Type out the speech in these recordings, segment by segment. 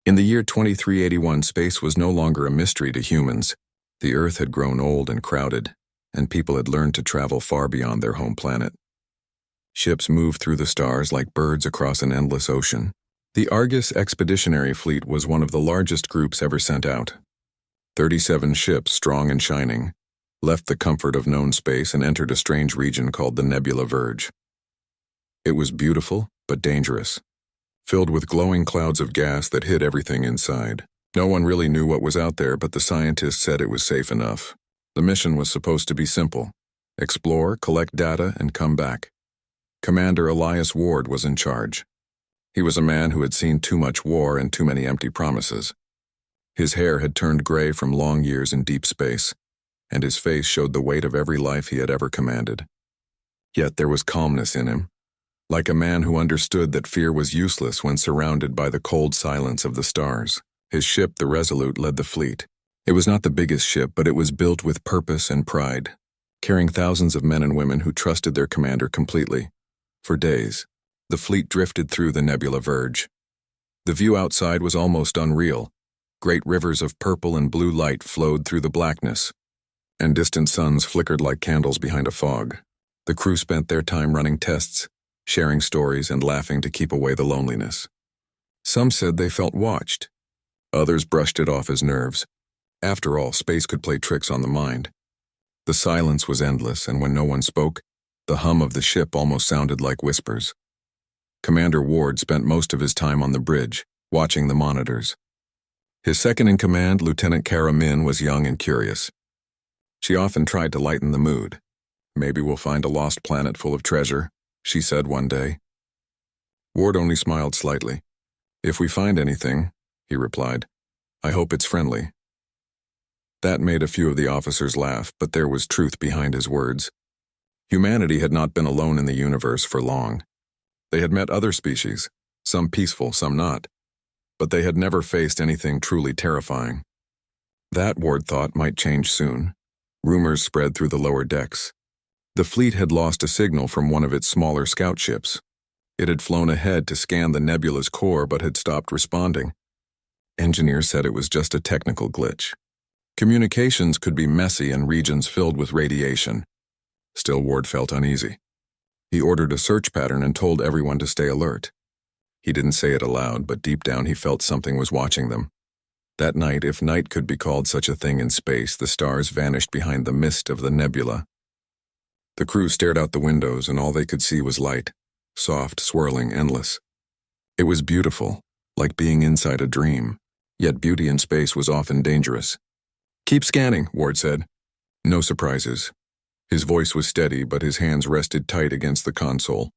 In the year 2381, space was no longer a mystery to humans. The Earth had grown old and crowded, and people had learned to travel far beyond their home planet. Ships moved through the stars like birds across an endless ocean. The Argus Expeditionary Fleet was one of the largest groups ever sent out. 37 ships, strong and shining, left the comfort of known space and entered a strange region called the Nebula Verge. It was beautiful, but dangerous, filled with glowing clouds of gas that hid everything inside. No one really knew what was out there, but the scientists said it was safe enough. The mission was supposed to be simple: explore, collect data, and come back. Commander Elias Ward was in charge. He was a man who had seen too much war and too many empty promises. His hair had turned gray from long years in deep space, and his face showed the weight of every life he had ever commanded. Yet there was calmness in him, like a man who understood that fear was useless when surrounded by the cold silence of the stars. His ship, the Resolute, led the fleet. It was not the biggest ship, but it was built with purpose and pride, carrying thousands of men and women who trusted their commander completely. For days, the fleet drifted through the Nebula Verge. The view outside was almost unreal. Great rivers of purple and blue light flowed through the blackness, and distant suns flickered like candles behind a fog. The crew spent their time running tests, sharing stories, and laughing to keep away the loneliness. Some said they felt watched. Others brushed it off as nerves. After all, space could play tricks on the mind. The silence was endless, and when no one spoke, the hum of the ship almost sounded like whispers. Commander Ward spent most of his time on the bridge, watching the monitors. His second-in-command, Lieutenant Kara Min, was young and curious. She often tried to lighten the mood. "Maybe we'll find a lost planet full of treasure," she said one day. Ward only smiled slightly. "If we find anything," he replied, "I hope it's friendly." That made a few of the officers laugh, but there was truth behind his words. Humanity had not been alone in the universe for long. They had met other species, some peaceful, some not, but they had never faced anything truly terrifying. That, Ward thought, might change soon. Rumors spread through the lower decks. The fleet had lost a signal from one of its smaller scout ships. It had flown ahead to scan the nebula's core but had stopped responding. Engineers said it was just a technical glitch. Communications could be messy in regions filled with radiation. Still, Ward felt uneasy. He ordered a search pattern and told everyone to stay alert. He didn't say it aloud, but deep down he felt something was watching them. That night, if night could be called such a thing in space, the stars vanished behind the mist of the nebula. The crew stared out the windows, and all they could see was light, soft, swirling, endless. It was beautiful, like being inside a dream, yet beauty in space was often dangerous. "Keep scanning," Ward said. No surprises. His voice was steady, but his hands rested tight against the console.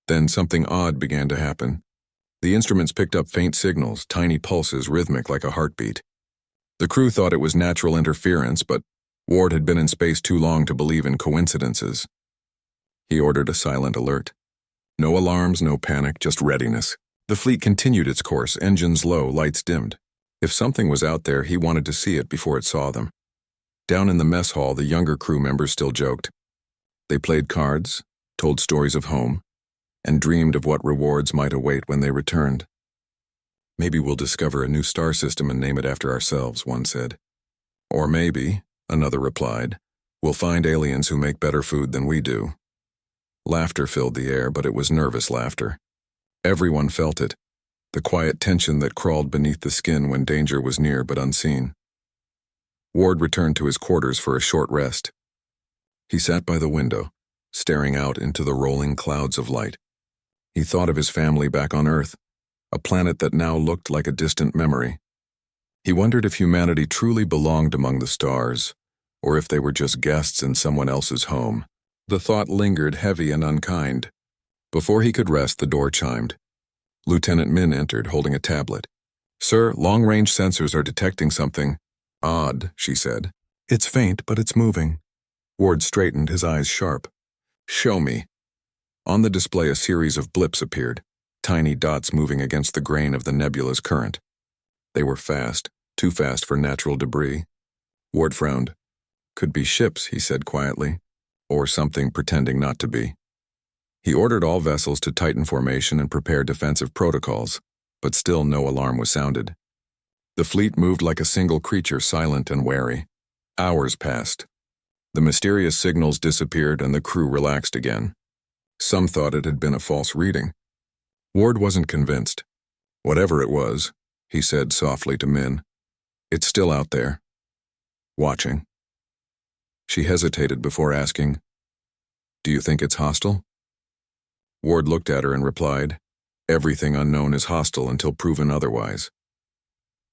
Then something odd began to happen. The instruments picked up faint signals, tiny pulses rhythmic like a heartbeat. The crew thought it was natural interference, but Ward had been in space too long to believe in coincidences. He ordered a silent alert. No alarms, no panic, just readiness. The fleet continued its course, engines low, lights dimmed. If something was out there, he wanted to see it before it saw them. Down in the mess hall, the younger crew members still joked. They played cards, told stories of home, and dreamed of what rewards might await when they returned. "Maybe we'll discover a new star system and name it after ourselves," one said. "Or maybe," another replied, "we'll find aliens who make better food than we do." Laughter filled the air, but it was nervous laughter. Everyone felt it, the quiet tension that crawled beneath the skin when danger was near but unseen. Ward returned to his quarters for a short rest. He sat by the window, staring out into the rolling clouds of light. He thought of his family back on Earth, a planet that now looked like a distant memory. He wondered if humanity truly belonged among the stars, or if they were just guests in someone else's home. The thought lingered heavy and unkind. Before he could rest, the door chimed. Lieutenant Min entered, holding a tablet. "Sir, long-range sensors are detecting something." "Odd," she said. "It's faint, but it's moving." Ward straightened, his eyes sharp. "Show me." On the display, a series of blips appeared, tiny dots moving against the grain of the nebula's current. They were fast, too fast for natural debris. Ward frowned. "Could be ships," he said quietly, "or something pretending not to be." He ordered all vessels to tighten formation and prepare defensive protocols, but still no alarm was sounded. The fleet moved like a single creature, silent and wary. Hours passed. The mysterious signals disappeared and the crew relaxed again. Some thought it had been a false reading. Ward wasn't convinced. Whatever it was, he said softly to Min, it's still out there. Watching. She hesitated before asking, do you think it's hostile? Ward looked at her and replied, everything unknown is hostile until proven otherwise.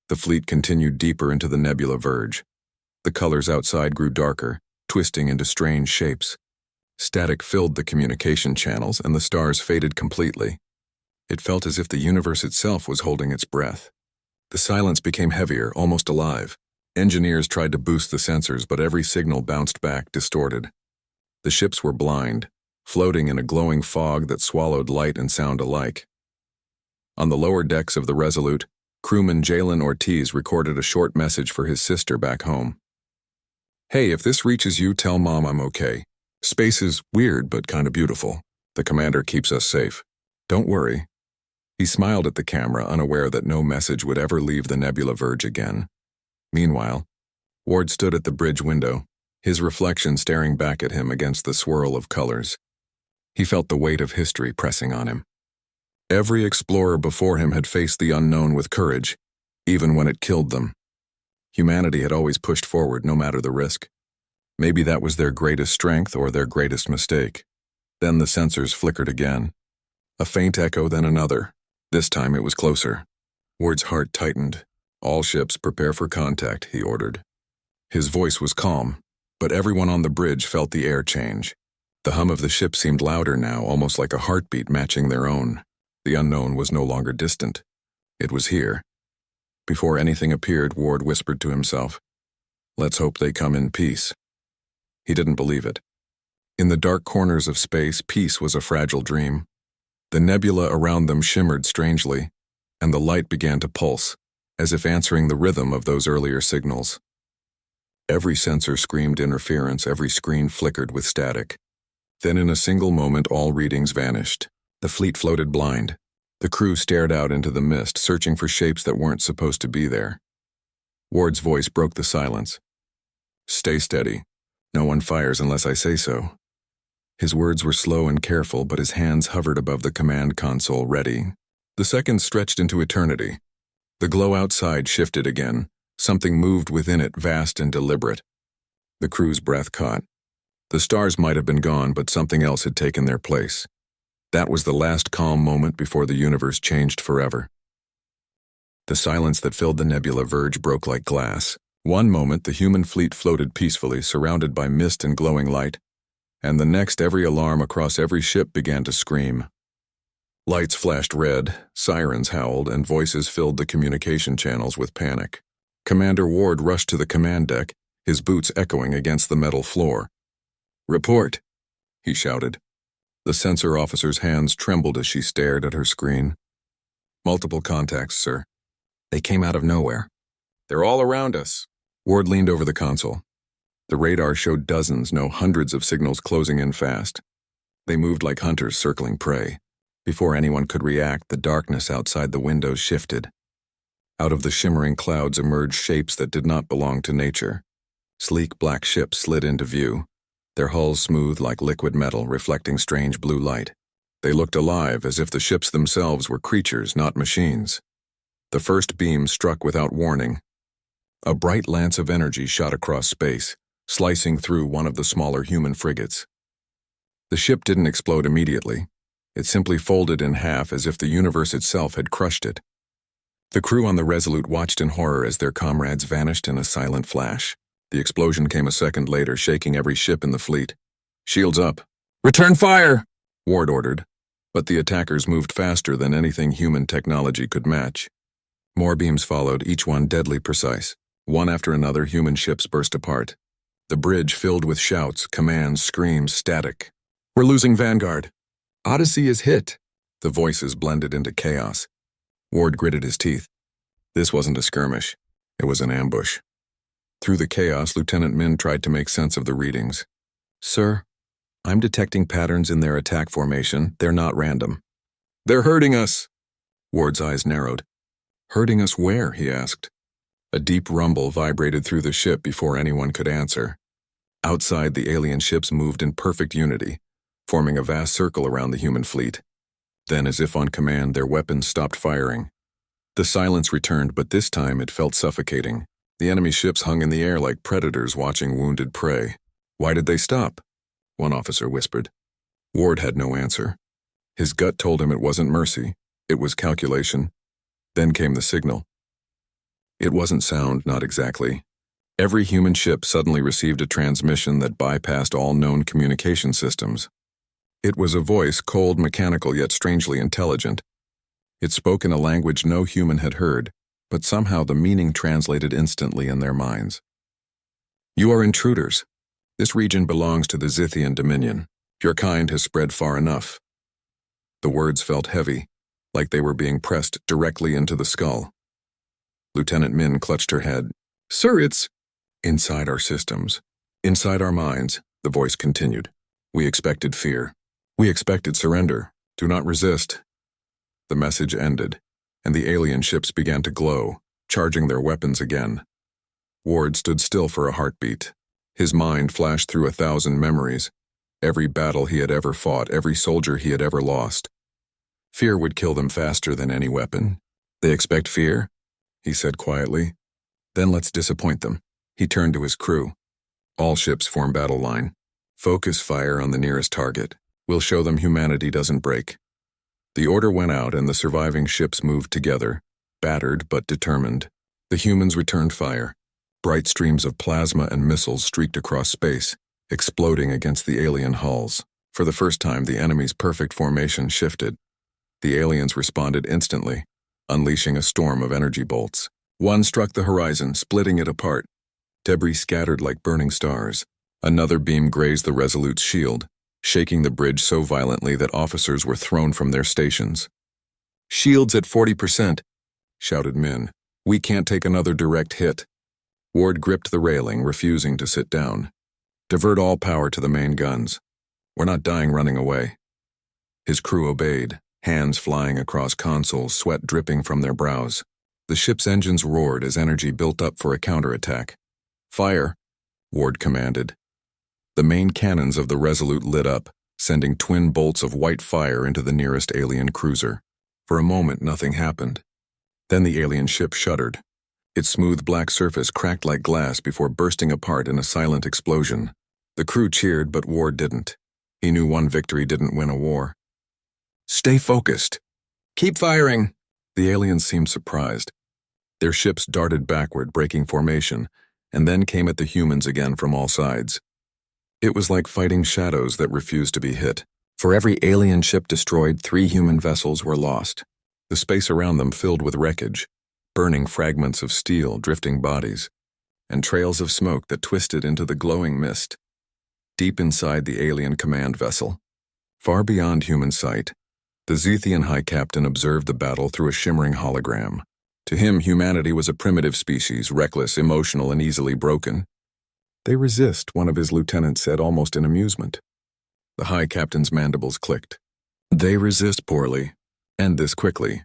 The fleet continued deeper into the nebula verge. The colors outside grew darker, twisting into strange shapes. Static filled the communication channels and the stars faded completely. It felt as if the universe itself was holding its breath. The silence became heavier, almost alive. Engineers tried to boost the sensors, but every signal bounced back, distorted. The ships were blind, floating in a glowing fog that swallowed light and sound alike. On the lower decks of the Resolute, crewman Jalen Ortiz recorded a short message for his sister back home. Hey, if this reaches you, tell Mom I'm okay. Space is weird but kind of beautiful. The commander keeps us safe. Don't worry. He smiled at the camera, unaware that no message would ever leave the nebula verge again. Meanwhile, Ward stood at the bridge window, his reflection staring back at him against the swirl of colors. He felt the weight of history pressing on him. Every explorer before him had faced the unknown with courage, even when it killed them. Humanity had always pushed forward, no matter the risk. Maybe that was their greatest strength or their greatest mistake. Then the sensors flickered again. A faint echo, then another. This time it was closer. Ward's heart tightened. All ships prepare for contact, he ordered. His voice was calm, but everyone on the bridge felt the air change. The hum of the ship seemed louder now, almost like a heartbeat matching their own. The unknown was no longer distant. It was here. Before anything appeared, Ward whispered to himself, let's hope they come in peace. He didn't believe it. In the dark corners of space, peace was a fragile dream. The nebula around them shimmered strangely, and the light began to pulse, as if answering the rhythm of those earlier signals. Every sensor screamed interference, every screen flickered with static. Then in a single moment, all readings vanished. The fleet floated blind. The crew stared out into the mist, searching for shapes that weren't supposed to be there. Ward's voice broke the silence. Stay steady. No one fires unless I say so. His words were slow and careful, but his hands hovered above the command console, ready. The seconds stretched into eternity. The glow outside shifted again. Something moved within it, vast and deliberate. The crew's breath caught. The stars might have been gone, but something else had taken their place. That was the last calm moment before the universe changed forever. The silence that filled the nebula verge broke like glass. One moment, the human fleet floated peacefully, surrounded by mist and glowing light, and the next, every alarm across every ship began to scream. Lights flashed red, sirens howled, and voices filled the communication channels with panic. Commander Ward rushed to the command deck, his boots echoing against the metal floor. Report, he shouted. The sensor officer's hands trembled as she stared at her screen. Multiple contacts, sir. They came out of nowhere. They're all around us. Ward leaned over the console. The radar showed dozens, no hundreds of signals closing in fast. They moved like hunters circling prey. Before anyone could react, the darkness outside the windows shifted. Out of the shimmering clouds emerged shapes that did not belong to nature. Sleek black ships slid into view, their hulls smooth like liquid metal, reflecting strange blue light. They looked alive, as if the ships themselves were creatures, not machines. The first beam struck without warning. A bright lance of energy shot across space, slicing through one of the smaller human frigates. The ship didn't explode immediately. It simply folded in half, as if the universe itself had crushed it. The crew on the Resolute watched in horror as their comrades vanished in a silent flash. The explosion came a second later, shaking every ship in the fleet. Shields up. Return fire, Ward ordered. But the attackers moved faster than anything human technology could match. More beams followed, each one deadly precise. One after another, human ships burst apart. The bridge filled with shouts, commands, screams, static. We're losing Vanguard. Odyssey is hit. The voices blended into chaos. Ward gritted his teeth. This wasn't a skirmish. It was an ambush. Through the chaos, Lieutenant Min tried to make sense of the readings. Sir, I'm detecting patterns in their attack formation. They're not random. They're hurting us. Ward's eyes narrowed. Hurting us where? He asked. A deep rumble vibrated through the ship before anyone could answer. Outside, the alien ships moved in perfect unity, forming a vast circle around the human fleet. Then, as if on command, their weapons stopped firing. The silence returned, but this time it felt suffocating. The enemy ships hung in the air like predators watching wounded prey. "Why did they stop?" one officer whispered. Ward had no answer. His gut told him it wasn't mercy, it was calculation. Then came the signal. It wasn't sound, not exactly. Every human ship suddenly received a transmission that bypassed all known communication systems. It was a voice, cold, mechanical, yet strangely intelligent. It spoke in a language no human had heard, but somehow the meaning translated instantly in their minds. "You are intruders. This region belongs to the Zithian Dominion. Your kind has spread far enough." The words felt heavy, like they were being pressed directly into the skull. Lieutenant Min clutched her head. "Sir, it's—" "Inside our systems, inside our minds," the voice continued. "We expected fear. We expected surrender. Do not resist." The message ended, and the alien ships began to glow, charging their weapons again. Ward stood still for a heartbeat. His mind flashed through 1,000 memories. Every battle he had ever fought, every soldier he had ever lost. Fear would kill them faster than any weapon. "They expect fear?" he said quietly. "Then let's disappoint them." He turned to his crew. "All ships form battle line. Focus fire on the nearest target. We'll show them humanity doesn't break." The order went out and the surviving ships moved together, battered but determined. The humans returned fire. Bright streams of plasma and missiles streaked across space, exploding against the alien hulls. For the first time, the enemy's perfect formation shifted. The aliens responded instantly, unleashing a storm of energy bolts. One struck the horizon, splitting it apart. Debris scattered like burning stars. Another beam grazed the Resolute's shield, shaking the bridge so violently that officers were thrown from their stations. "Shields at 40%, shouted Min. "We can't take another direct hit." Ward gripped the railing, refusing to sit down. "Divert all power to the main guns. We're not dying running away." His crew obeyed, hands flying across consoles, sweat dripping from their brows. The ship's engines roared as energy built up for a counterattack. "Fire," Ward commanded. The main cannons of the Resolute lit up, sending twin bolts of white fire into the nearest alien cruiser. For a moment, nothing happened. Then the alien ship shuddered. Its smooth black surface cracked like glass before bursting apart in a silent explosion. The crew cheered, but Ward didn't. He knew one victory didn't win a war. "Stay focused. Keep firing." The aliens seemed surprised. Their ships darted backward, breaking formation, and then came at the humans again from all sides. It was like fighting shadows that refused to be hit. For every alien ship destroyed, 3 human vessels were lost. The space around them filled with wreckage, burning fragments of steel, drifting bodies, and trails of smoke that twisted into the glowing mist. Deep inside the alien command vessel, far beyond human sight, the Zethian High Captain observed the battle through a shimmering hologram. To him, humanity was a primitive species, reckless, emotional, and easily broken. "They resist," one of his lieutenants said, almost in amusement. The High Captain's mandibles clicked. "They resist poorly. End this quickly."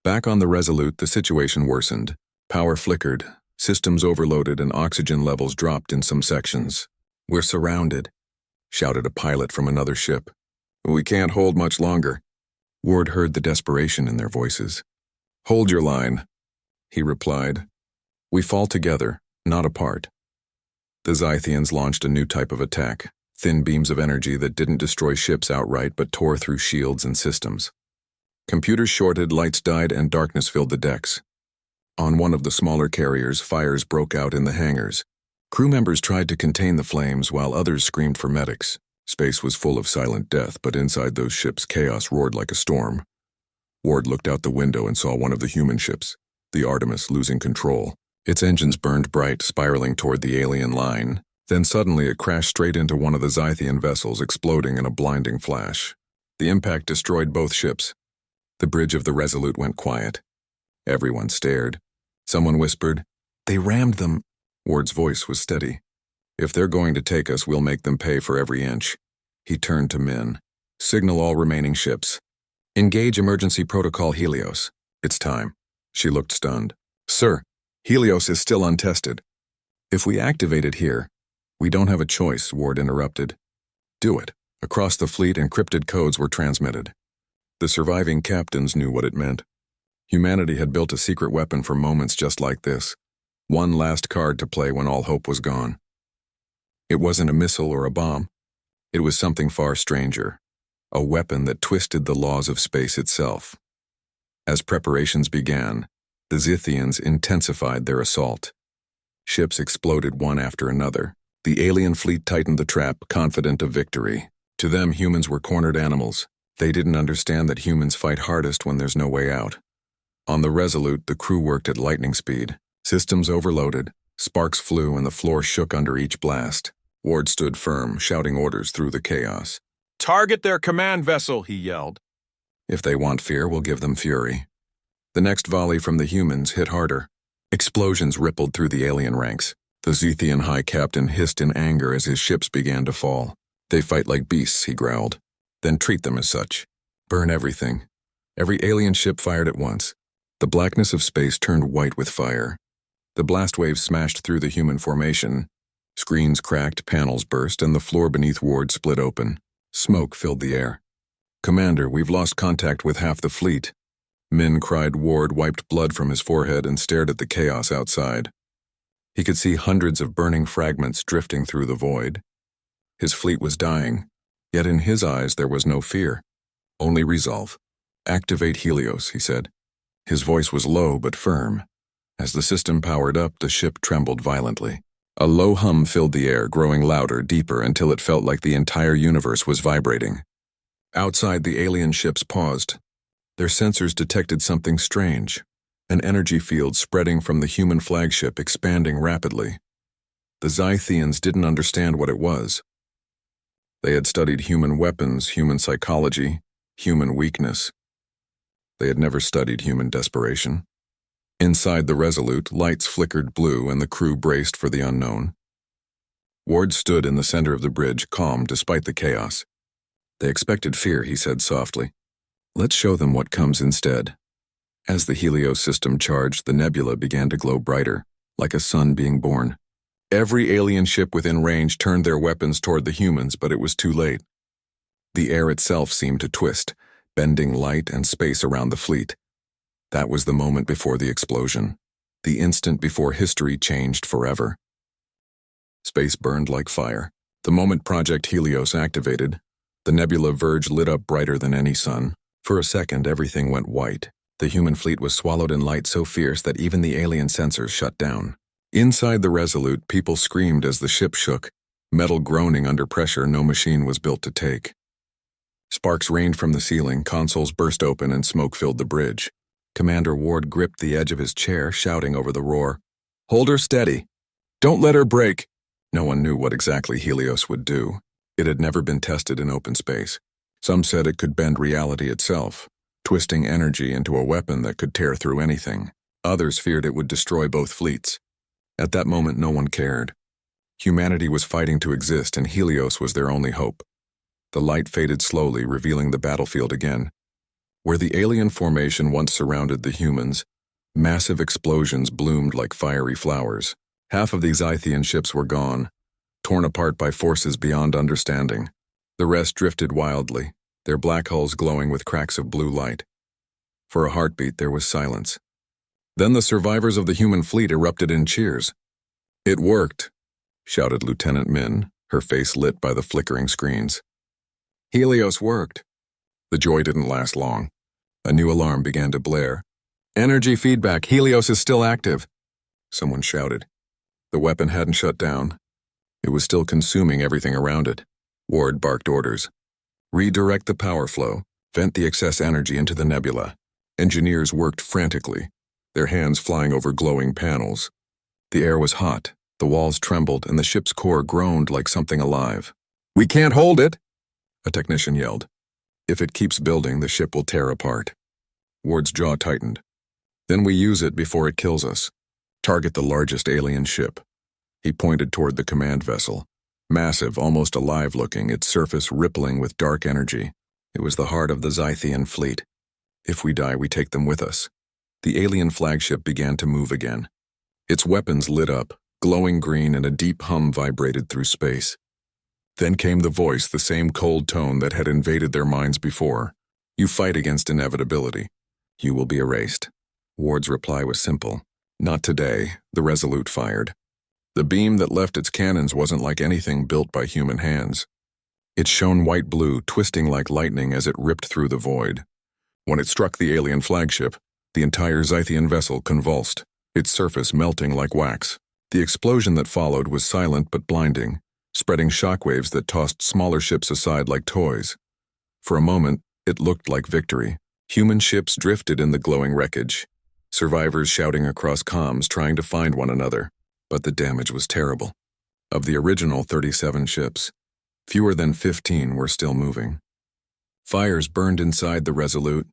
Back on the Resolute, the situation worsened. Power flickered, systems overloaded, and oxygen levels dropped in some sections. "We're surrounded," shouted a pilot from another ship. "We can't hold much longer." Ward heard the desperation in their voices. "Hold your line," he replied. "We fall together, not apart." The Zythians launched a new type of attack, thin beams of energy that didn't destroy ships outright but tore through shields and systems. Computers shorted, lights died, and darkness filled the decks. On one of the smaller carriers, fires broke out in the hangars. Crew members tried to contain the flames while others screamed for medics. Space was full of silent death, but inside those ships, chaos roared like a storm. Ward looked out the window and saw one of the human ships, the Artemis, losing control. Its engines burned bright, spiraling toward the alien line. Then suddenly it crashed straight into one of the Zythian vessels, exploding in a blinding flash. The impact destroyed both ships. The bridge of the Resolute went quiet. Everyone stared. Someone whispered, "They rammed them." Ward's voice was steady. "If they're going to take us, we'll make them pay for every inch." He turned to Min. "Signal all remaining ships. Engage emergency protocol Helios. It's time." She looked stunned. "Sir." Helios is still untested. If we activate it here, we don't have a choice, Ward interrupted. Do it. Across the fleet, encrypted codes were transmitted. The surviving captains knew what it meant. Humanity had built a secret weapon for moments just like this. One last card to play when all hope was gone. It wasn't a missile or a bomb. It was something far stranger. A weapon that twisted the laws of space itself. As preparations began, the Zithians intensified their assault. Ships exploded one after another. The alien fleet tightened the trap, confident of victory. To them, humans were cornered animals. They didn't understand that humans fight hardest when there's no way out. On the Resolute, the crew worked at lightning speed. Systems overloaded, sparks flew, and the floor shook under each blast. Ward stood firm, shouting orders through the chaos. "Target their command vessel," he yelled. If they want fear, we'll give them fury. The next volley from the humans hit harder. Explosions rippled through the alien ranks. The Zethian High Captain hissed in anger as his ships began to fall. They fight like beasts, he growled. Then treat them as such. Burn everything. Every alien ship fired at once. The blackness of space turned white with fire. The blast waves smashed through the human formation. Screens cracked, panels burst, and the floor beneath Ward split open. Smoke filled the air. "Commander, we've lost contact with half the fleet." Min cried. Ward wiped blood from his forehead and stared at the chaos outside. He could see hundreds of burning fragments drifting through the void. His fleet was dying, yet in his eyes there was no fear, only resolve. "Activate Helios," he said. His voice was low but firm. As the system powered up, the ship trembled violently. A low hum filled the air, growing louder, deeper, until it felt like the entire universe was vibrating. Outside, the alien ships paused. Their sensors detected something strange, an energy field spreading from the human flagship, expanding rapidly. The Zythians didn't understand what it was. They had studied human weapons, human psychology, human weakness. They had never studied human desperation. Inside the Resolute, lights flickered blue and the crew braced for the unknown. Ward stood in the center of the bridge, calm despite the chaos. "They expected fear," he said softly. "Let's show them what comes instead." As the Helios system charged, the nebula began to glow brighter, like a sun being born. Every alien ship within range turned their weapons toward the humans, but it was too late. The air itself seemed to twist, bending light and space around the fleet. That was the moment before the explosion, the instant before history changed forever. Space burned like fire. The moment Project Helios activated, the nebula verge lit up brighter than any sun. For a second, everything went white. The human fleet was swallowed in light so fierce that even the alien sensors shut down. Inside the Resolute, people screamed as the ship shook, metal groaning under pressure no machine was built to take. Sparks rained from the ceiling, consoles burst open, and smoke filled the bridge. Commander Ward gripped the edge of his chair, shouting over the roar, "Hold her steady! Don't let her break!" No one knew what exactly Helios would do. It had never been tested in open space. Some said it could bend reality itself, twisting energy into a weapon that could tear through anything. Others feared it would destroy both fleets. At that moment, no one cared. Humanity was fighting to exist, and Helios was their only hope. The light faded slowly, revealing the battlefield again. Where the alien formation once surrounded the humans, massive explosions bloomed like fiery flowers. Half of these Zythian ships were gone, torn apart by forces beyond understanding. The rest drifted wildly, their black hulls glowing with cracks of blue light. For a heartbeat, there was silence. Then the survivors of the human fleet erupted in cheers. "It worked," shouted Lieutenant Min, her face lit by the flickering screens. "Helios worked." The joy didn't last long. A new alarm began to blare. "Energy feedback, Helios is still active," someone shouted. The weapon hadn't shut down. It was still consuming everything around it. Ward barked orders. "Redirect the power flow, vent the excess energy into the nebula." Engineers worked frantically, their hands flying over glowing panels. The air was hot, the walls trembled, and the ship's core groaned like something alive. "We can't hold it," a technician yelled. "If it keeps building, the ship will tear apart." Ward's jaw tightened. "Then we use it before it kills us. Target the largest alien ship." He pointed toward the command vessel. Massive, almost alive-looking, its surface rippling with dark energy. It was the heart of the Zythian fleet. "If we die, we take them with us." The alien flagship began to move again. Its weapons lit up, glowing green, and a deep hum vibrated through space. Then came the voice, the same cold tone that had invaded their minds before. You fight against inevitability. You will be erased. Ward's reply was simple. Not today, the Resolute fired. The beam that left its cannons wasn't like anything built by human hands. It shone white-blue, twisting like lightning as it ripped through the void. When it struck the alien flagship, the entire Zythian vessel convulsed, its surface melting like wax. The explosion that followed was silent but blinding, spreading shockwaves that tossed smaller ships aside like toys. For a moment, it looked like victory. Human ships drifted in the glowing wreckage, survivors shouting across comms trying to find one another. But the damage was terrible. Of the original 37 ships, fewer than 15 were still moving. Fires burned inside the Resolute,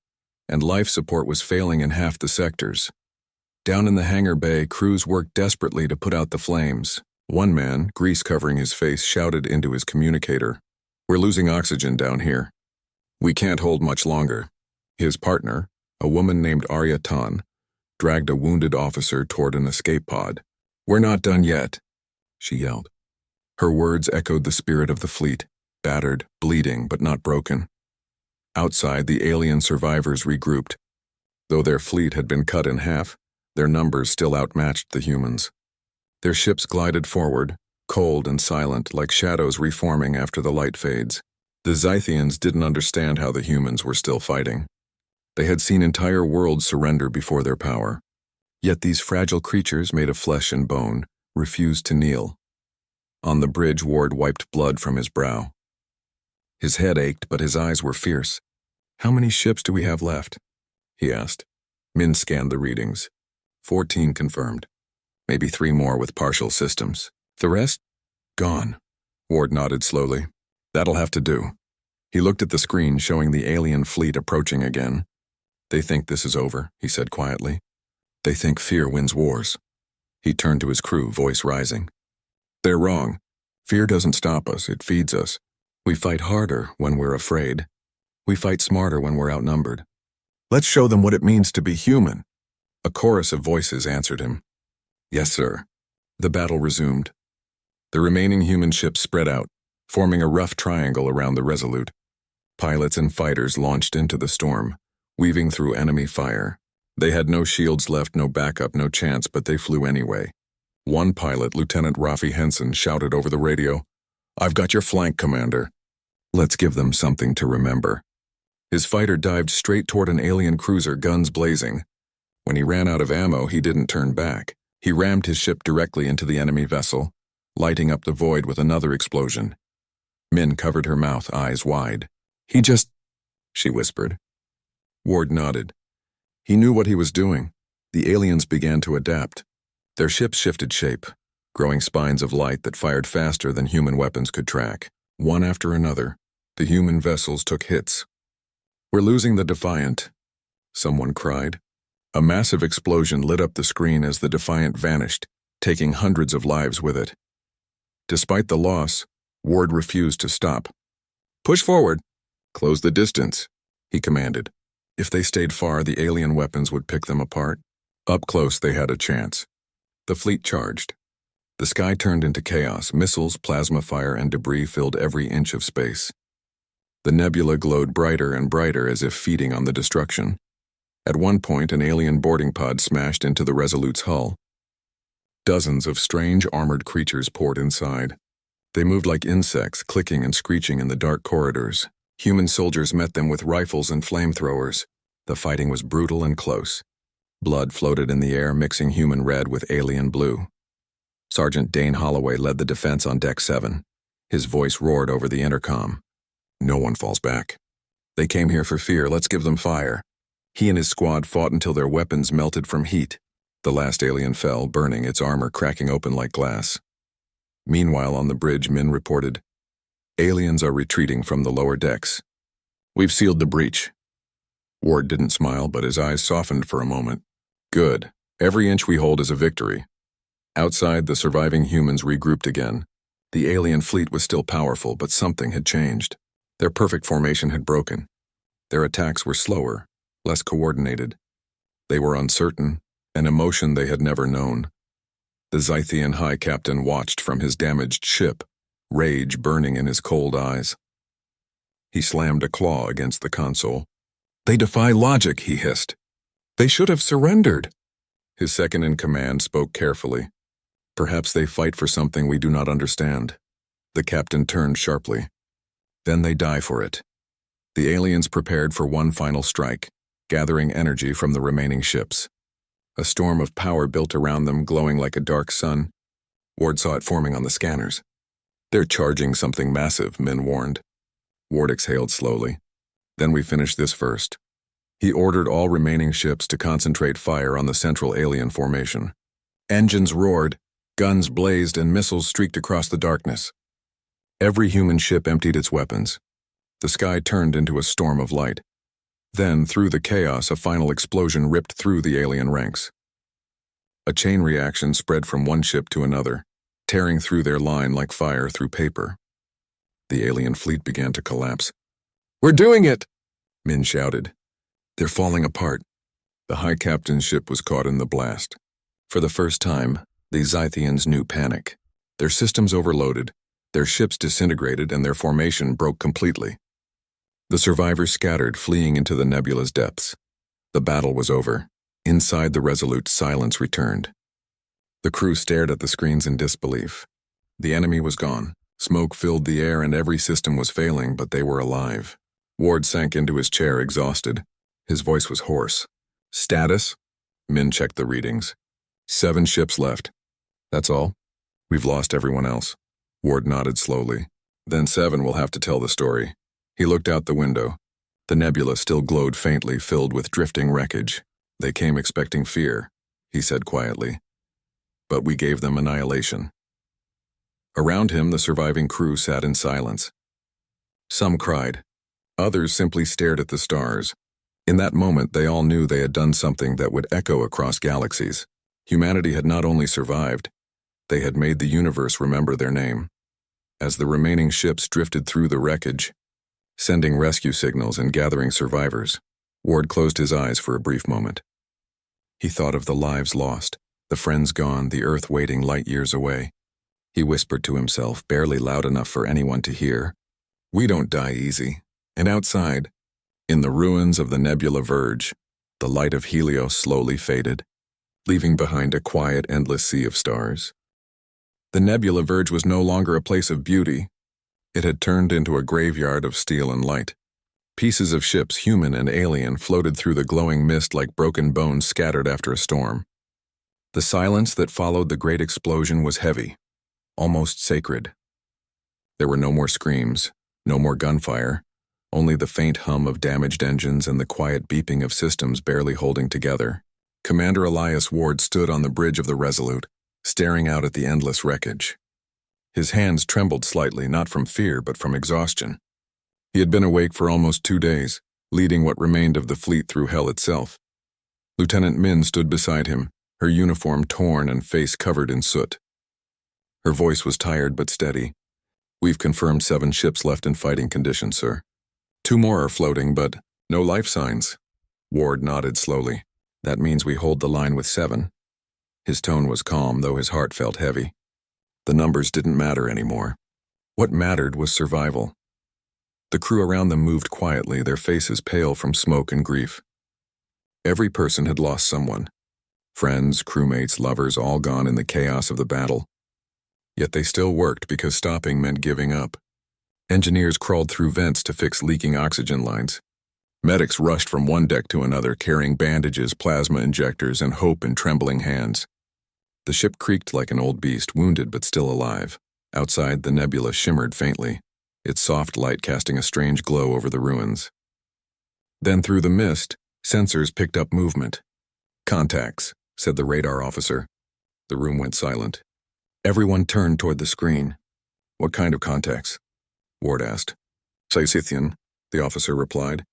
and life support was failing in half the sectors. Down in the hangar bay, crews worked desperately to put out the flames. One man, grease covering his face, shouted into his communicator, "We're losing oxygen down here. We can't hold much longer." His partner, a woman named Arya Tan, dragged a wounded officer toward an escape pod. "We're not done yet," she yelled. Her words echoed the spirit of the fleet, battered, bleeding, but not broken. Outside, the alien survivors regrouped. Though their fleet had been cut in half, their numbers still outmatched the humans. Their ships glided forward, cold and silent, like shadows reforming after the light fades. The Zythians didn't understand how the humans were still fighting. They had seen entire worlds surrender before their power. Yet these fragile creatures made of flesh and bone refused to kneel. On the bridge, Ward wiped blood from his brow. His head ached, but his eyes were fierce. "How many ships do we have left?" he asked. Min scanned the readings. 14 confirmed. Maybe 3 more with partial systems. The rest? Gone. Ward nodded slowly. "That'll have to do." He looked at the screen showing the alien fleet approaching again. "They think this is over," he said quietly. "They think fear wins wars." He turned to his crew, voice rising. "They're wrong. Fear doesn't stop us, it feeds us. We fight harder when we're afraid. We fight smarter when we're outnumbered. Let's show them what it means to be human." A chorus of voices answered him. "Yes, sir." The battle resumed. The remaining human ships spread out, forming a rough triangle around the Resolute. Pilots and fighters launched into the storm, weaving through enemy fire. They had no shields left, no backup, no chance, but they flew anyway. One pilot, Lieutenant Rafi Henson, shouted over the radio, "I've got your flank, Commander. Let's give them something to remember." His fighter dived straight toward an alien cruiser, guns blazing. When he ran out of ammo, he didn't turn back. He rammed his ship directly into the enemy vessel, lighting up the void with another explosion. Min covered her mouth, eyes wide. "He just—" she whispered. Ward nodded. He knew what he was doing. The aliens began to adapt. Their ships shifted shape, growing spines of light that fired faster than human weapons could track. One after another, the human vessels took hits. "We're losing the Defiant," someone cried. A massive explosion lit up the screen as the Defiant vanished, taking hundreds of lives with it. Despite the loss, Ward refused to stop. "Push forward. Close the distance," he commanded. If they stayed far, the alien weapons would pick them apart. Up close, they had a chance. The fleet charged. The sky turned into chaos. Missiles, plasma fire, and debris filled every inch of space. The nebula glowed brighter and brighter as if feeding on the destruction. At one point, an alien boarding pod smashed into the Resolute's hull. Dozens of strange armored creatures poured inside. They moved like insects, clicking and screeching in the dark corridors. Human soldiers met them with rifles and flamethrowers. The fighting was brutal and close. Blood floated in the air, mixing human red with alien blue. Sergeant Dane Holloway led the defense on Deck 7. His voice roared over the intercom. "No one falls back. They came here for fear. Let's give them fire." He and his squad fought until their weapons melted from heat. The last alien fell, burning, its armor cracking open like glass. Meanwhile, on the bridge, Min reported, "Aliens are retreating from the lower decks. We've sealed the breach." Ward didn't smile, but his eyes softened for a moment. "Good. Every inch we hold is a victory." Outside, the surviving humans regrouped again. The alien fleet was still powerful, but something had changed. Their perfect formation had broken. Their attacks were slower, less coordinated. They were uncertain, an emotion they had never known. The Zythian High Captain watched from his damaged ship, rage burning in his cold eyes. He slammed a claw against the console. "They defy logic," he hissed. "They should have surrendered." His second-in-command spoke carefully. "Perhaps they fight for something we do not understand." The captain turned sharply. "Then they die for it." The aliens prepared for one final strike, gathering energy from the remaining ships. A storm of power built around them, glowing like a dark sun. Ward saw it forming on the scanners. "They're charging something massive," Min warned. Ward exhaled slowly. "Then we finish this first." He ordered all remaining ships to concentrate fire on the central alien formation. Engines roared, guns blazed, and missiles streaked across the darkness. Every human ship emptied its weapons. The sky turned into a storm of light. Then, through the chaos, a final explosion ripped through the alien ranks. A chain reaction spread from one ship to another, tearing through their line like fire through paper. The alien fleet began to collapse. "We're doing it!" Min shouted. "They're falling apart." The High Captain's ship was caught in the blast. For the first time, the Zythians knew panic. Their systems overloaded, their ships disintegrated, and their formation broke completely. The survivors scattered, fleeing into the nebula's depths. The battle was over. Inside the Resolute, silence returned. The crew stared at the screens in disbelief. The enemy was gone. Smoke filled the air and every system was failing, but they were alive. Ward sank into his chair, exhausted. His voice was hoarse. "Status?" Min checked the readings. 7 ships left. "That's all? We've lost everyone else." Ward nodded slowly. "Then 7 will have to tell the story." He looked out the window. The nebula still glowed faintly, filled with drifting wreckage. "They came expecting fear," he said quietly. "But we gave them annihilation." Around him, the surviving crew sat in silence. Some cried. Others simply stared at the stars. In that moment, they all knew they had done something that would echo across galaxies. Humanity had not only survived, they had made the universe remember their name. As the remaining ships drifted through the wreckage, sending rescue signals and gathering survivors, Ward closed his eyes for a brief moment. He thought of the lives lost, the friends gone, the Earth waiting light years away. He whispered to himself, barely loud enough for anyone to hear, "We don't die easy." And outside, in the ruins of the nebula verge, the light of Helios slowly faded, leaving behind a quiet, endless sea of stars. The nebula verge was no longer a place of beauty. It had turned into a graveyard of steel and light. Pieces of ships, human and alien, floated through the glowing mist like broken bones scattered after a storm. The silence that followed the great explosion was heavy, almost sacred. There were no more screams, no more gunfire, only the faint hum of damaged engines and the quiet beeping of systems barely holding together. Commander Elias Ward stood on the bridge of the Resolute, staring out at the endless wreckage. His hands trembled slightly, not from fear but from exhaustion. He had been awake for almost 2 days, leading what remained of the fleet through hell itself. Lieutenant Min stood beside him, her uniform torn and face covered in soot. Her voice was tired but steady. "We've confirmed 7 ships left in fighting condition, sir. 2 more are floating, but no life signs." Ward nodded slowly. "That means we hold the line with 7. His tone was calm, though his heart felt heavy. The numbers didn't matter anymore. What mattered was survival. The crew around them moved quietly, their faces pale from smoke and grief. Every person had lost someone. Friends, crewmates, lovers, all gone in the chaos of the battle. Yet they still worked because stopping meant giving up. Engineers crawled through vents to fix leaking oxygen lines. Medics rushed from one deck to another, carrying bandages, plasma injectors, and hope in trembling hands. The ship creaked like an old beast, wounded but still alive. Outside, the nebula shimmered faintly, its soft light casting a strange glow over the ruins. Then through the mist, sensors picked up movement. "Contacts," said the radar officer. The room went silent. Everyone turned toward the screen. "What kind of contacts?" Ward asked. "Scythian," the officer replied.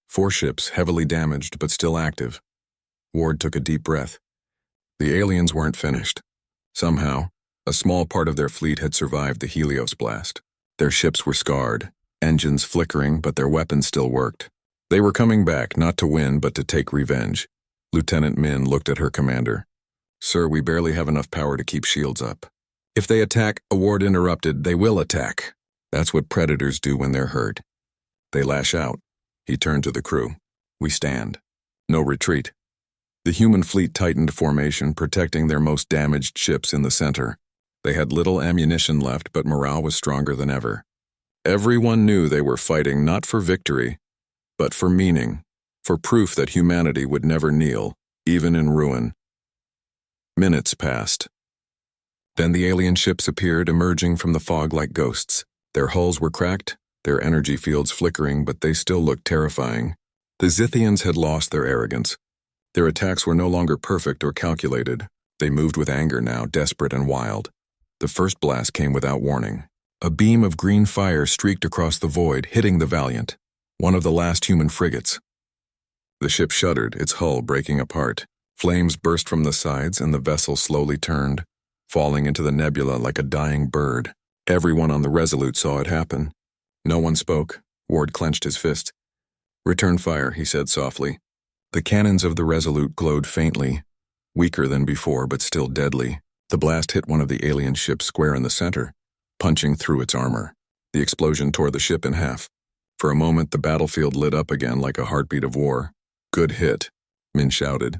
4 ships, heavily damaged but still active. Ward took a deep breath. The aliens weren't finished. Somehow, a small part of their fleet had survived the Helios blast. Their ships were scarred, engines flickering, but their weapons still worked. They were coming back, not to win, but to take revenge. Lieutenant Min looked at her commander. Sir, we barely have enough power to keep shields up. If they attack, Ward interrupted, they will attack. That's what predators do when they're hurt. They lash out. He turned to the crew. We stand. No retreat. The human fleet tightened formation, protecting their most damaged ships in the center. They had little ammunition left, but morale was stronger than ever. Everyone knew they were fighting not for victory, but for meaning, for proof that humanity would never kneel, even in ruin. Minutes passed. Then the alien ships appeared, emerging from the fog like ghosts. Their hulls were cracked, their energy fields flickering, but they still looked terrifying. The Zithians had lost their arrogance. Their attacks were no longer perfect or calculated. They moved with anger now, desperate and wild. The first blast came without warning. A beam of green fire streaked across the void, hitting the Valiant, one of the last human frigates. The ship shuddered, its hull breaking apart. Flames burst from the sides, and the vessel slowly turned, falling into the nebula like a dying bird. Everyone on the Resolute saw it happen. No one spoke. Ward clenched his fist. "Return fire," he said softly. The cannons of the Resolute glowed faintly, weaker than before, but still deadly. The blast hit one of the alien ships square in the center, punching through its armor. The explosion tore the ship in half. For a moment, the battlefield lit up again like a heartbeat of war. "Good hit," Min shouted.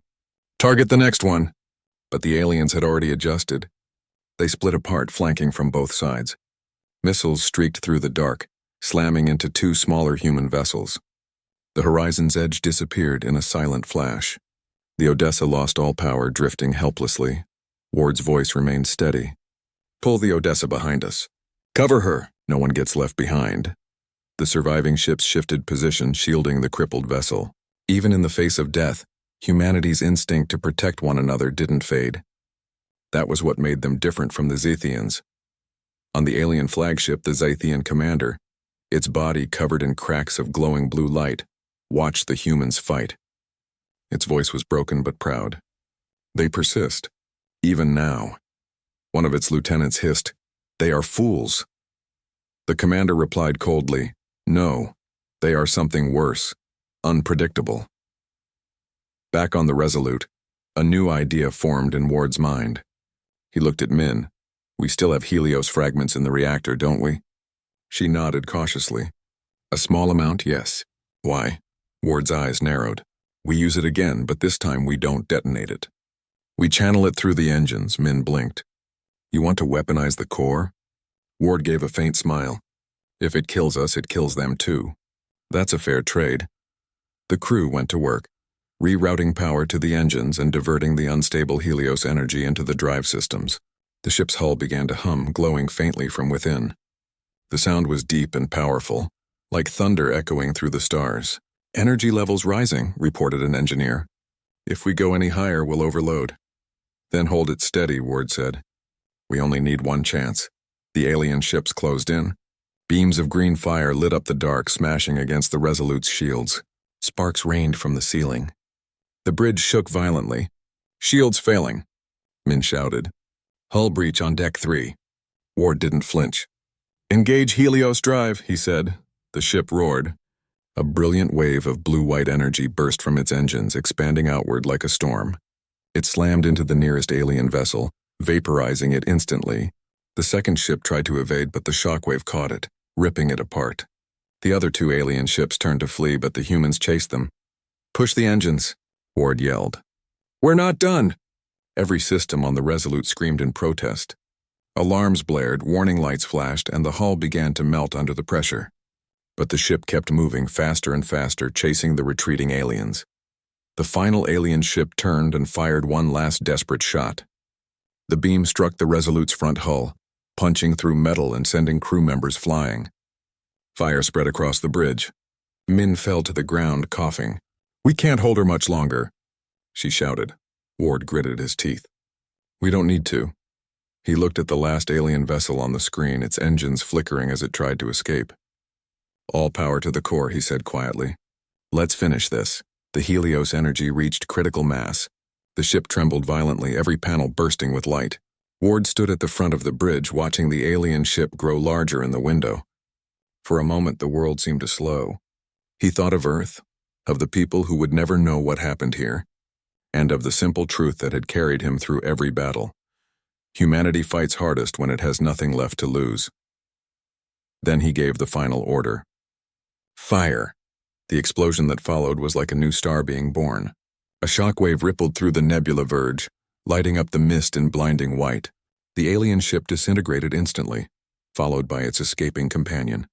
"Target the next one." But the aliens had already adjusted. They split apart, flanking from both sides. Missiles streaked through the dark, slamming into two smaller human vessels. The horizon's edge disappeared in a silent flash. The Odessa lost all power, drifting helplessly. Ward's voice remained steady. "Pull the Odessa behind us. Cover her. No one gets left behind." The surviving ships shifted position, shielding the crippled vessel. Even in the face of death, humanity's instinct to protect one another didn't fade. That was what made them different from the Zithians. On the alien flagship, the Zithian commander, its body covered in cracks of glowing blue light, watched the humans fight. Its voice was broken but proud. "They persist, even now." One of its lieutenants hissed, "They are fools." The commander replied coldly, "No, they are something worse, unpredictable." Back on the Resolute, a new idea formed in Ward's mind. He looked at Min. "We still have Helios fragments in the reactor, don't we?" She nodded cautiously. "A small amount, yes." "Why?" Ward's eyes narrowed. "We use it again, but this time we don't detonate it. We channel it through the engines." Min blinked. "You want to weaponize the core?" Ward gave a faint smile. "If it kills us, it kills them too. That's a fair trade." The crew went to work, rerouting power to the engines and diverting the unstable Helios energy into the drive systems. The ship's hull began to hum, glowing faintly from within. The sound was deep and powerful, like thunder echoing through the stars. "Energy levels rising," reported an engineer. "If we go any higher, we'll overload." "Then hold it steady," Ward said. "We only need one chance." The alien ships closed in. Beams of green fire lit up the dark, smashing against the Resolute's shields. Sparks rained from the ceiling. The bridge shook violently. "Shields failing," Min shouted. "Hull breach on deck 3. Ward didn't flinch. "Engage Helios drive," he said. The ship roared. A brilliant wave of blue-white energy burst from its engines, expanding outward like a storm. It slammed into the nearest alien vessel, vaporizing it instantly. The second ship tried to evade, but the shockwave caught it, ripping it apart. The other two alien ships turned to flee, but the humans chased them. "Push the engines," Ward yelled. "We're not done!" Every system on the Resolute screamed in protest. Alarms blared, warning lights flashed, and the hull began to melt under the pressure. But the ship kept moving faster and faster, chasing the retreating aliens. The final alien ship turned and fired one last desperate shot. The beam struck the Resolute's front hull, punching through metal and sending crew members flying. Fire spread across the bridge. Min fell to the ground, coughing. "We can't hold her much longer," she shouted. Ward gritted his teeth. "We don't need to." He looked at the last alien vessel on the screen, its engines flickering as it tried to escape. "All power to the core," he said quietly. "Let's finish this." The Helios energy reached critical mass. The ship trembled violently, every panel bursting with light. Ward stood at the front of the bridge, watching the alien ship grow larger in the window. For a moment, the world seemed to slow. He thought of Earth, of the people who would never know what happened here. and of the simple truth that had carried him through every battle. Humanity fights hardest when it has nothing left to lose. Then he gave the final order. Fire! The explosion that followed was like a new star being born. A shockwave rippled through the nebula verge, lighting up the mist in blinding white. The alien ship disintegrated instantly, followed by its escaping companion.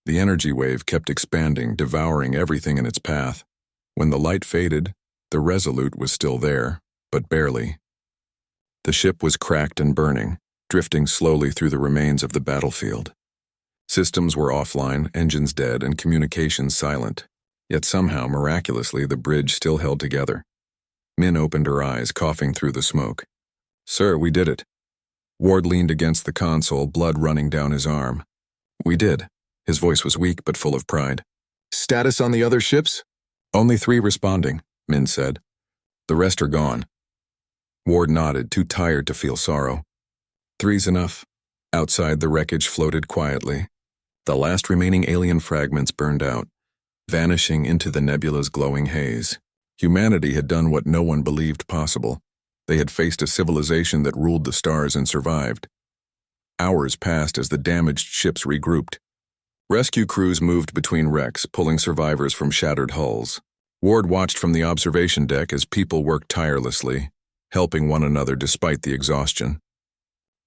The energy wave kept expanding, devouring everything in its path. When the light faded, the Resolute was still there, but barely. The ship was cracked and burning, drifting slowly through the remains of the battlefield. Systems were offline, engines dead, and communications silent. Yet somehow, miraculously, the bridge still held together. Min opened her eyes, coughing through the smoke. "Sir, we did it." Ward leaned against the console, blood running down his arm. "We did." His voice was weak but full of pride. "Status on the other ships?" "Only 3 responding," Min said. "The rest are gone." Ward nodded, too tired to feel sorrow. "3's enough." Outside, the wreckage floated quietly. The last remaining alien fragments burned out, vanishing into the nebula's glowing haze. Humanity had done what no one believed possible. They had faced a civilization that ruled the stars and survived. Hours passed as the damaged ships regrouped. Rescue crews moved between wrecks, pulling survivors from shattered hulls. Ward watched from the observation deck as people worked tirelessly, helping one another despite the exhaustion.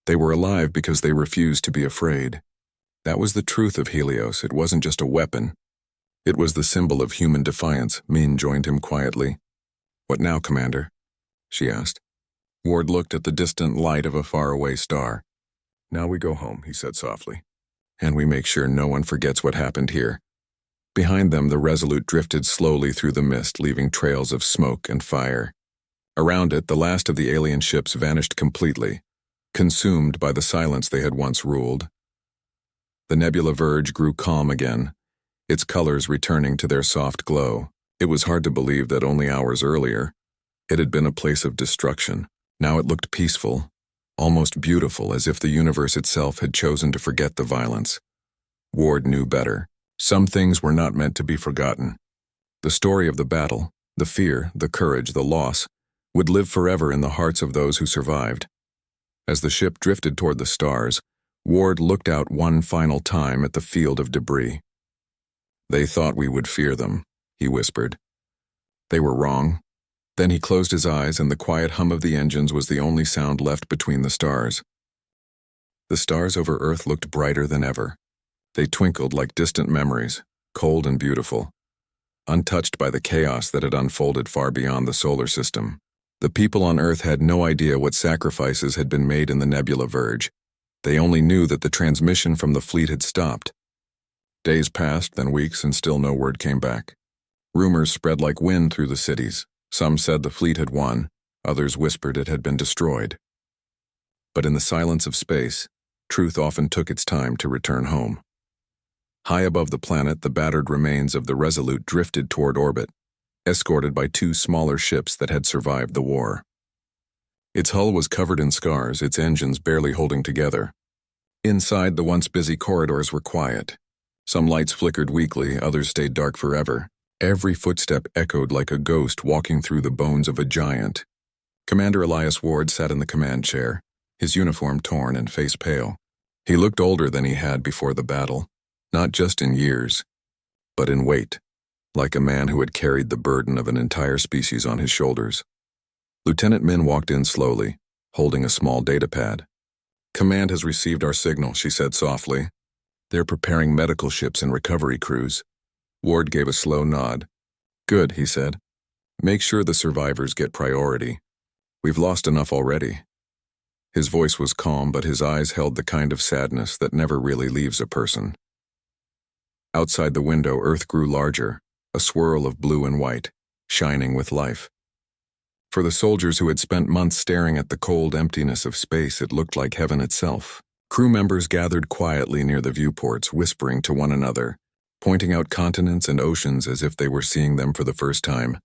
They were alive because they refused to be afraid. That was the truth of Helios. It wasn't just a weapon. It was the symbol of human defiance. Min joined him quietly. "What now, Commander?" she asked. Ward looked at the distant light of a faraway star. "Now we go home," he said softly. "And we make sure no one forgets what happened here." Behind them, the Resolute drifted slowly through the mist, leaving trails of smoke and fire. Around it, the last of the alien ships vanished completely, consumed by the silence they had once ruled. The nebula verge grew calm again, its colors returning to their soft glow. It was hard to believe that only hours earlier, it had been a place of destruction. Now it looked peaceful, almost beautiful, as if the universe itself had chosen to forget the violence. Ward knew better. Some things were not meant to be forgotten. The story of the battle, the fear, the courage, the loss, would live forever in the hearts of those who survived. As the ship drifted toward the stars, Ward looked out one final time at the field of debris. "They thought we would fear them," he whispered. "They were wrong." Then he closed his eyes, and the quiet hum of the engines was the only sound left between the stars. The stars over Earth looked brighter than ever. They twinkled like distant memories, cold and beautiful, untouched by the chaos that had unfolded far beyond the solar system. The people on Earth had no idea what sacrifices had been made in the nebula verge. They only knew that the transmission from the fleet had stopped. Days passed, then weeks, and still no word came back. Rumors spread like wind through the cities. Some said the fleet had won, others whispered it had been destroyed. But in the silence of space, truth often took its time to return home. High above the planet, the battered remains of the Resolute drifted toward orbit, escorted by 2 smaller ships that had survived the war. Its hull was covered in scars, its engines barely holding together. Inside, the once busy corridors were quiet. Some lights flickered weakly, others stayed dark forever. Every footstep echoed like a ghost walking through the bones of a giant. Commander Elias Ward sat in the command chair, his uniform torn and face pale. He looked older than he had before the battle, not just in years, but in weight, like a man who had carried the burden of an entire species on his shoulders. Lieutenant Min walked in slowly, holding a small data pad. "Command has received our signal," she said softly. "They're preparing medical ships and recovery crews." Ward gave a slow nod. "Good," he said. "Make sure the survivors get priority. We've lost enough already." His voice was calm, but his eyes held the kind of sadness that never really leaves a person. Outside the window, Earth grew larger, a swirl of blue and white, shining with life. For the soldiers who had spent months staring at the cold emptiness of space, it looked like heaven itself. Crew members gathered quietly near the viewports, whispering to one another, pointing out continents and oceans as if they were seeing them for the first time.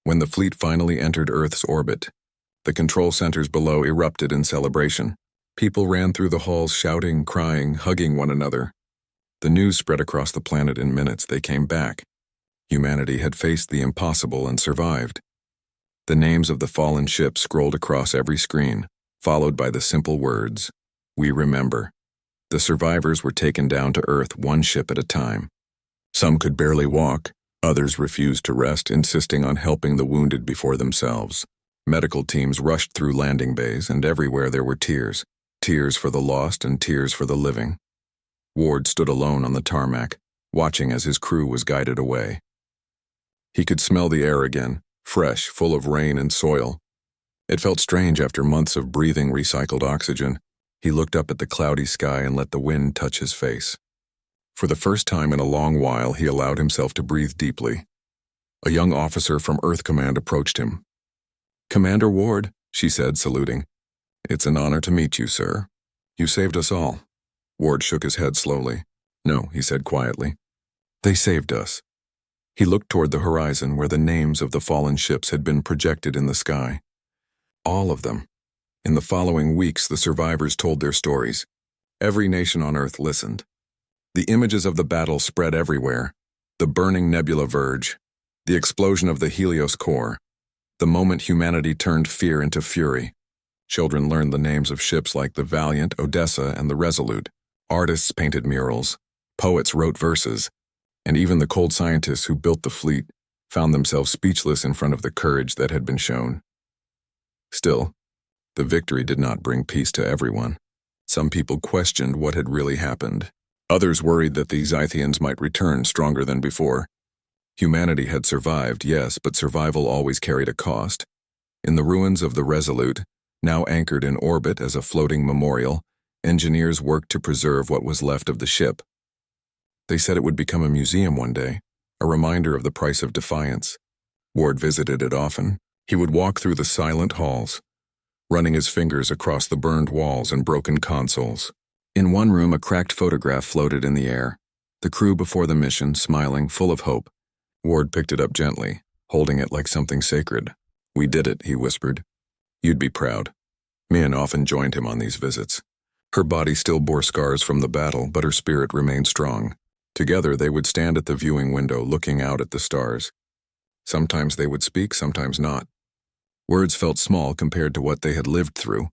When the fleet finally entered Earth's orbit, the control centers below erupted in celebration. People ran through the halls shouting, crying, hugging one another. The news spread across the planet in minutes. They came back. Humanity had faced the impossible and survived. The names of the fallen ships scrolled across every screen, followed by the simple words, "We remember." The survivors were taken down to Earth one ship at a time. Some could barely walk, others refused to rest, insisting on helping the wounded before themselves. Medical teams rushed through landing bays, and everywhere there were tears. Tears for the lost and tears for the living. Ward stood alone on the tarmac, watching as his crew was guided away. He could smell the air again, fresh, full of rain and soil. It felt strange after months of breathing recycled oxygen. He looked up at the cloudy sky and let the wind touch his face. For the first time in a long while, he allowed himself to breathe deeply. A young officer from Earth Command approached him. "Commander Ward," she said, saluting. "It's an honor to meet you, sir. You saved us all." Ward shook his head slowly. "No," he said quietly. "They saved us." He looked toward the horizon where the names of the fallen ships had been projected in the sky. All of them. In the following weeks, the survivors told their stories. Every nation on Earth listened. The images of the battle spread everywhere. The burning nebula verge, the explosion of the Helios core, the moment humanity turned fear into fury. Children learned the names of ships like the Valiant, Odessa, and the Resolute. Artists painted murals. Poets wrote verses. And even the cold scientists who built the fleet found themselves speechless in front of the courage that had been shown. Still, the victory did not bring peace to everyone. Some people questioned what had really happened. Others worried that the Xythians might return stronger than before. Humanity had survived, yes, but survival always carried a cost. In the ruins of the Resolute, now anchored in orbit as a floating memorial, engineers worked to preserve what was left of the ship. They said it would become a museum one day, a reminder of the price of defiance. Ward visited it often. He would walk through the silent halls, running his fingers across the burned walls and broken consoles. In one room, a cracked photograph floated in the air. The crew before the mission, smiling, full of hope. Ward picked it up gently, holding it like something sacred. "We did it," he whispered. "You'd be proud." Min often joined him on these visits. Her body still bore scars from the battle, but her spirit remained strong. Together, they would stand at the viewing window, looking out at the stars. Sometimes they would speak, sometimes not. Words felt small compared to what they had lived through.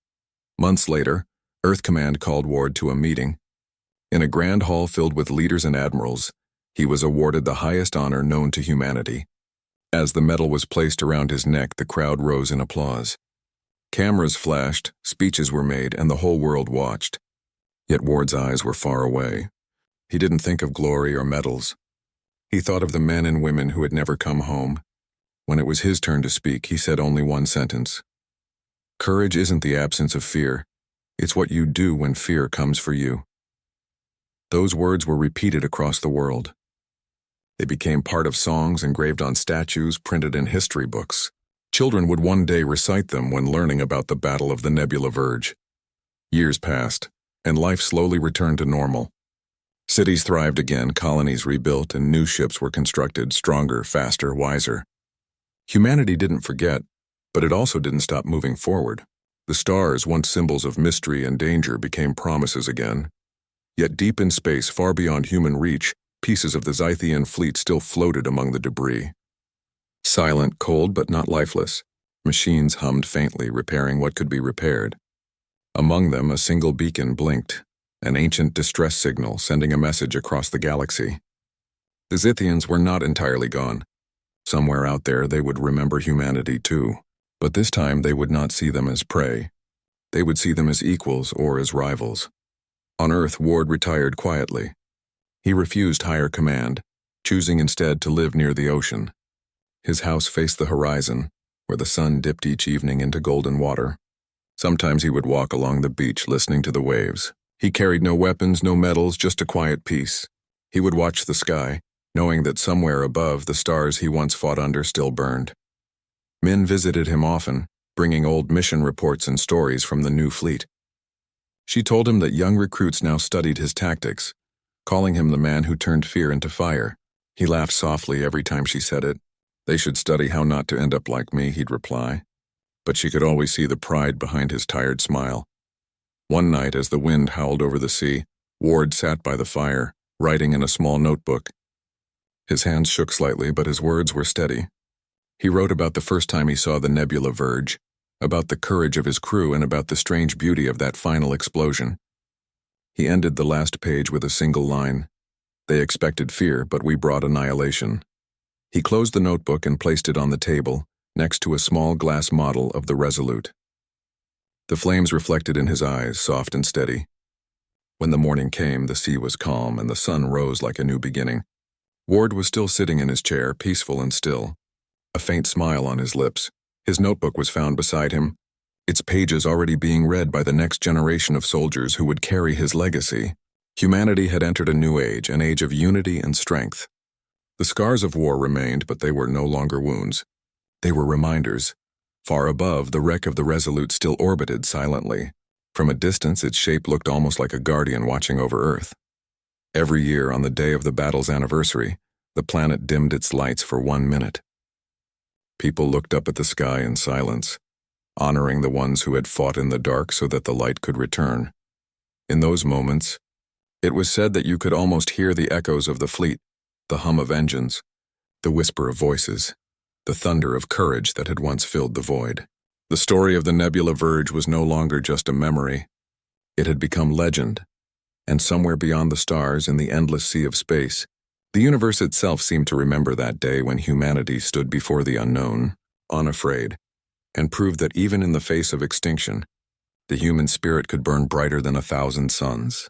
Months later, Earth Command called Ward to a meeting. In a grand hall filled with leaders and admirals, he was awarded the highest honor known to humanity. As the medal was placed around his neck, the crowd rose in applause. Cameras flashed, speeches were made, and the whole world watched. Yet Ward's eyes were far away. He didn't think of glory or medals. He thought of the men and women who had never come home. When it was his turn to speak, he said only one sentence. "Courage isn't the absence of fear. It's what you do when fear comes for you." Those words were repeated across the world. They became part of songs engraved on statues, printed in history books. Children would one day recite them when learning about the Battle of the Nebula Verge. Years passed, and life slowly returned to normal. Cities thrived again, colonies rebuilt, and new ships were constructed, stronger, faster, wiser. Humanity didn't forget, but it also didn't stop moving forward. The stars, once symbols of mystery and danger, became promises again. Yet deep in space, far beyond human reach, pieces of the Xythian fleet still floated among the debris. Silent, cold, but not lifeless. Machines hummed faintly, repairing what could be repaired. Among them, a single beacon blinked, an ancient distress signal sending a message across the galaxy. The Xythians were not entirely gone. Somewhere out there, they would remember humanity too. But this time, they would not see them as prey. They would see them as equals or as rivals. On Earth, Ward retired quietly. He refused higher command, choosing instead to live near the ocean. His house faced the horizon, where the sun dipped each evening into golden water. Sometimes he would walk along the beach listening to the waves. He carried no weapons, no medals, just a quiet peace. He would watch the sky, knowing that somewhere above, the stars he once fought under still burned. Min visited him often, bringing old mission reports and stories from the new fleet. She told him that young recruits now studied his tactics, calling him the man who turned fear into fire. He laughed softly every time she said it. "They should study how not to end up like me," he'd reply. But she could always see the pride behind his tired smile. One night, as the wind howled over the sea, Ward sat by the fire, writing in a small notebook. His hands shook slightly, but his words were steady. He wrote about the first time he saw the nebula verge, about the courage of his crew, and about the strange beauty of that final explosion. He ended the last page with a single line: "They expected fear, but we brought annihilation." He closed the notebook and placed it on the table, next to a small glass model of the Resolute. The flames reflected in his eyes, soft and steady. When the morning came, the sea was calm and the sun rose like a new beginning. Ward was still sitting in his chair, peaceful and still, a faint smile on his lips. His notebook was found beside him, its pages already being read by the next generation of soldiers who would carry his legacy. Humanity had entered a new age, an age of unity and strength. The scars of war remained, but they were no longer wounds. They were reminders. Far above, the wreck of the Resolute still orbited silently. From a distance, its shape looked almost like a guardian watching over Earth. Every year, on the day of the battle's anniversary, the planet dimmed its lights for 1 minute. People looked up at the sky in silence, honoring the ones who had fought in the dark so that the light could return. In those moments, it was said that you could almost hear the echoes of the fleet, the hum of engines, the whisper of voices, the thunder of courage that had once filled the void. The story of the Nebula Verge was no longer just a memory. It had become legend, and somewhere beyond the stars in the endless sea of space, the universe itself seemed to remember that day when humanity stood before the unknown, unafraid, and proved that even in the face of extinction, the human spirit could burn brighter than 1,000 suns.